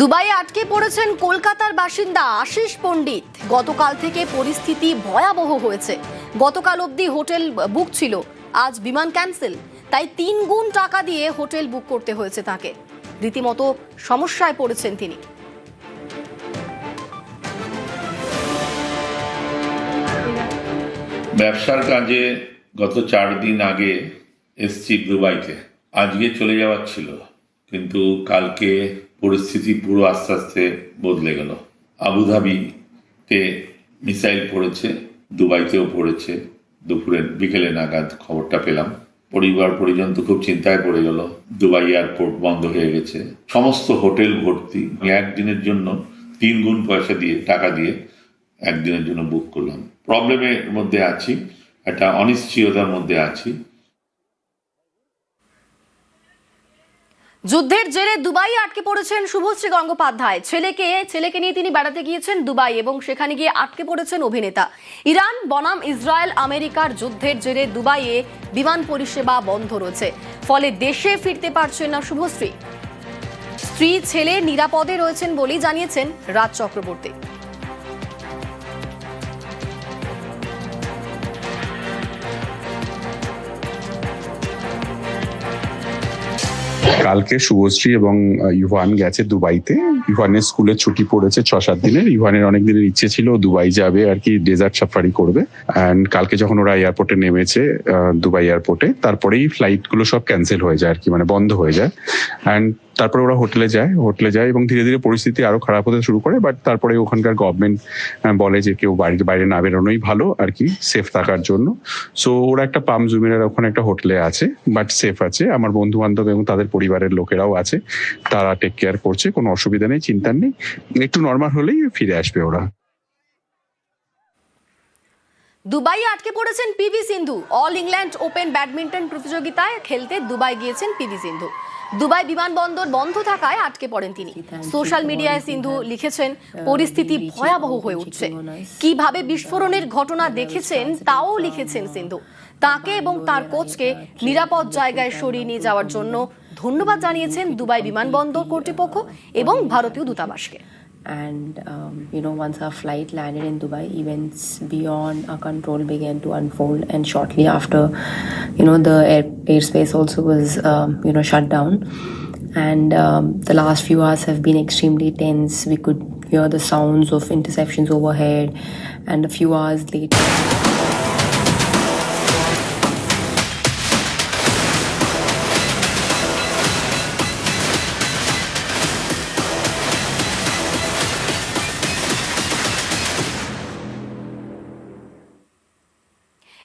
দুবাইয়ে আটকে পড়েছেন কলকাতার বাসিন্দা আশিস পণ্ডিত। গতকাল থেকে পরিস্থিতি ভয়াবহ হয়েছে। গতকাল অবধি হোটেল বুক ছিল, আজ বিমান ক্যান্সেল, তাই 3 গুণ টাকা দিয়ে হোটেল বুক করতে হয়েছে তাকে। রীতিমতো সমস্যায় পড়েছেন তিনি। ব্যবসার কাজে গত 4 দিন আগে এসছি দুবাইতে, আজকে চলে যাওয়ার ছিল, কিন্তু কালকে পরিস্থিতি পুরো আস্তে আস্তে বদলে গেল। আবুধাবিতে মিসাইল পড়েছে, দুবাইতেও পড়েছে। বিকেলে নাগাদ খবরটা পেলাম। পরিবার পরিজন তো খুব চিন্তায় পড়ে গেল। দুবাই এয়ারপোর্ট বন্ধ হয়ে গেছে, সমস্ত হোটেল ভর্তি। একদিনের জন্য 3 গুণ টাকা দিয়ে একদিনের জন্য বুক করলাম। প্রবলেমের মধ্যে আছি, একটা অনিশ্চয়তার মধ্যে আছি। যুদ্ধের জেরে দুবাই আটকে পড়েছেন শুভশ্রী গঙ্গোপাধ্যায়। ছেলেকে নিয়ে তিনি বেড়াতে গিয়েছেন দুবাই এবং সেখানে গিয়ে আটকে পড়েছেন অভিনেতা। ইরান বনাম ইসরায়েল আমেরিকার যুদ্ধের জেরে দুবাইয়ে বিমান পরিষেবা বন্ধ রয়েছে, ফলে দেশে ফিরতে পারছেন না শুভশ্রী। স্ত্রী ছেলে নিরাপদে রয়েছেন বলেই জানিয়েছেন রাজ চক্রবর্তী। কালকে শুভশ্রী এবং ইভান গেছে দুবাইতে। ইভানের স্কুলে ছুটি পড়েছে 6-7 দিনের। ইভানের অনেক দিনের ইচ্ছে ছিল দুবাই যাবে আর কি, ডেজার্ট সাফারি করবে। অ্যান্ড কালকে যখন ওরা এয়ারপোর্টে নেমেছে, দুবাই এয়ারপোর্টে, তারপরেই ফ্লাইট গুলো সব ক্যান্সেল হয়ে যায় আর কি, মানে বন্ধ হয়ে যায়। অ্যান্ড তারপরে ওরা হোটেলে যায় এবং ধীরে ধীরে পরিস্থিতি আরো খারাপ হতে শুরু করে। বাট তারপরে ওখানকার গভর্নমেন্ট বলে যে কেউ বাইরে না বেরোনোই ভালো আর কি, সেফ থাকার জন্য। সো ওরা একটা পাম জুমিনের ওখানে একটা হোটেলে আছে, বাট সেফ আছে। আমার বন্ধু বান্ধব এবং তাদের পরিবারের লোকেরাও আছে, তারা টেক কেয়ার করছে, কোনো অসুবিধা নেই, চিন্তা নেই। একটু নর্মাল হলেই ফিরে আসবে ওরা। দুবাইয়ে আটকে পড়েছেন পিভি সিন্ধু। অল ইংল্যান্ড ওপেন ব্যাডমিন্টন প্রতিযোগিতায় খেলতে দুবাই গিয়েছেন পিভি সিন্ধু। দুবাই বিমানবন্দর বন্ধ থাকায় আটকে পড়েন তিনি। সোশ্যাল মিডিয়ায় সিন্ধু লিখেছেন, পরিস্থিতি ভয়াবহ হয়ে উঠছে। কিভাবে বিস্ফোরণের ঘটনা দেখেছেন তাও লিখেছেন সিন্ধু। তাকে এবং তার কোচকে নিরাপদ জায়গায় সরিয়ে নিয়ে যাওয়ার জন্য ধন্যবাদ জানিয়েছেন দুবাই বিমানবন্দর কর্তৃপক্ষ এবং ভারতীয় দূতাবাসকে। And once our flight landed in Dubai, events beyond our control began to unfold, and shortly after, the airspace also was shut down, and the last few hours have been extremely tense. We could hear the sounds of interceptions overhead, and a few hours later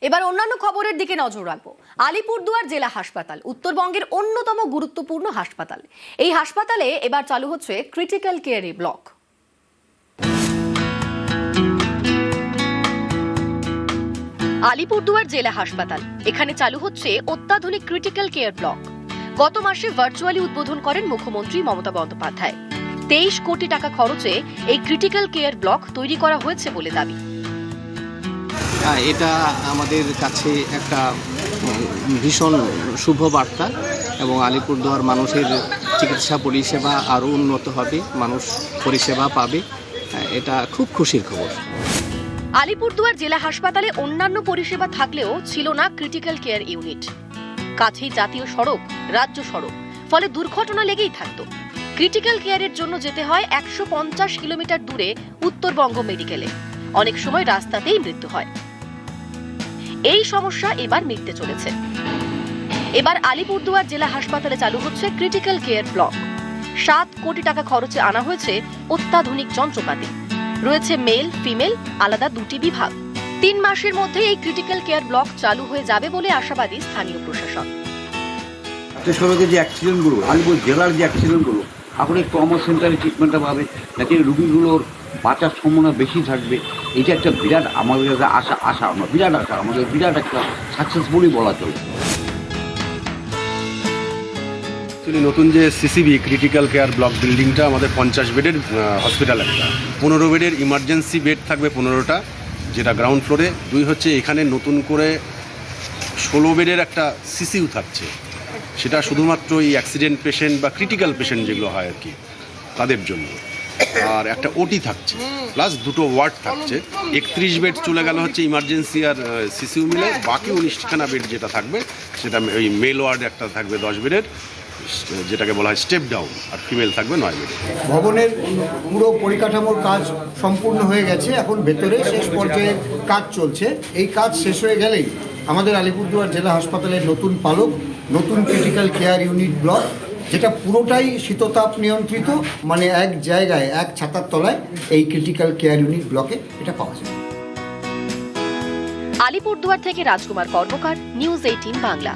এবার অন্যান্য খবরের দিকে নজর রাখবো। আলিপুরদুয়ার জেলা হাসপাতাল উত্তরবঙ্গের অন্যতম গুরুত্বপূর্ণ হাসপাতাল। এই হাসপাতালে এবার চালু হচ্ছে ক্রিটিক্যাল কেয়ার ব্লক। আলিপুরদুয়ার জেলা হাসপাতাল, এখানে চালু হচ্ছে অত্যাধুনিক ক্রিটিক্যাল কেয়ার ব্লক। গত মাসে ভার্চুয়ালি উদ্বোধন করেন মুখ্যমন্ত্রী মমতা বন্দ্যোপাধ্যায়। 23 কোটি টাকা খরচে এই ক্রিটিক্যাল কেয়ার ব্লক তৈরি করা হয়েছে বলে দাবি। এটা আমাদের কাছে একটা ভীষণ শুভ বার্তা, এবং আলিপুরদুয়ার মানুষের চিকিৎসা পরিষেবা আরও উন্নত হবে, মানুষ পরিষেবা পাবে। এটা খুব খুশির খবর। আলিপুরদুয়ার জেলা হাসপাতালে অন্যান্য পরিষেবা থাকলেও ছিল না ক্রিটিক্যাল কেয়ার ইউনিট। কাছেই জাতীয় সড়ক, রাজ্য সড়ক, ফলে দুর্ঘটনা লেগেই থাকতো। ক্রিটিক্যাল কেয়ারের জন্য যেতে হয় 150 কিলোমিটার দূরে উত্তরবঙ্গ মেডিকেলে। অনেক সময় রাস্তাতেই মৃত্যু হয়। এই সমস্যা এবার মিটতে চলেছে। এবার আলিপুরদুয়ার জেলা হাসপাতালে চালু হচ্ছে ক্রিটিক্যাল কেয়ার ব্লক। 7 কোটি টাকা খরচে আনা হয়েছে অত্যাধুনিক যন্ত্রপাতি। রয়েছে মেল ফিমেল আলাদা 2টি বিভাগ। 3 মাসের মধ্যে এই ক্রিটিক্যাল কেয়ার ব্লক চালু হয়ে যাবে বলে আশাবাদী স্থানীয় প্রশাসন। যে অ্যাক্সিডেন্টগুলো, আলিপুর জেলার যে অ্যাক্সিডেন্টগুলো, এখন এই ট্রমা সেন্টারে ট্রিটমেন্টটা পাবে, যাতে রুগীগুলোর বাঁচার সম্ভাবনা বেশি থাকবে। এটা একটা বিরাট আমাদের আশা আমাদের বিরাট একটা সাকসেসফুলি বলা চলে। নতুন যে সিসিবি ক্রিটিক্যাল কেয়ার ব্লক বিল্ডিংটা আমাদের 50 বেডের হসপিটাল, একটা 15 বেডের ইমার্জেন্সি বেড থাকবে 15টা, যেটা গ্রাউন্ড ফ্লোরে। 2 হচ্ছে এখানে নতুন করে 16 বেডের একটা সিসিইউ থাকছে, সেটা শুধুমাত্র এই অ্যাক্সিডেন্ট পেশেন্ট বা ক্রিটিক্যাল পেশেন্ট যেগুলো হয় আর কি, তাদের জন্য, আর একটা ওটি থাকছে, প্লাস 2টো ওয়ার্ড থাকছে। 31 বেড চলে গেল হচ্ছে ইমার্জেন্সি আর সিসিউ মিলে, বাকি 19খানা বেড যেটা থাকবে সেটা ওই মেল ওয়ার্ড একটা থাকবে 10 বেডের, যেটাকে বলা হয় স্টেপ ডাউন, আর ফিমেল থাকবে 9 বেডের। ভবনের পুরো পরিকাঠামোর কাজ সম্পূর্ণ হয়ে গেছে, এখন ভেতরে শেষ পর্যায়ে কাজ চলছে। এই কাজ শেষ হয়ে গেলেই আমাদের আলিপুরদুয়ার জেলা হাসপাতালের নতুন পালক, নতুন ক্রিটিক্যাল কেয়ার ইউনিট ব্লক, যেটা পুরোটাই শীততাপ নিয়ন্ত্রিত, মানে এক জায়গায় এক ছাতার তলায় এই ক্রিটিক্যাল কেয়ার ইউনিট ব্লকে এটা পাওয়া যায়। আলিপুরদুয়ার থেকে রাজকুমার কর্মকার, নিউজ 18 বাংলা।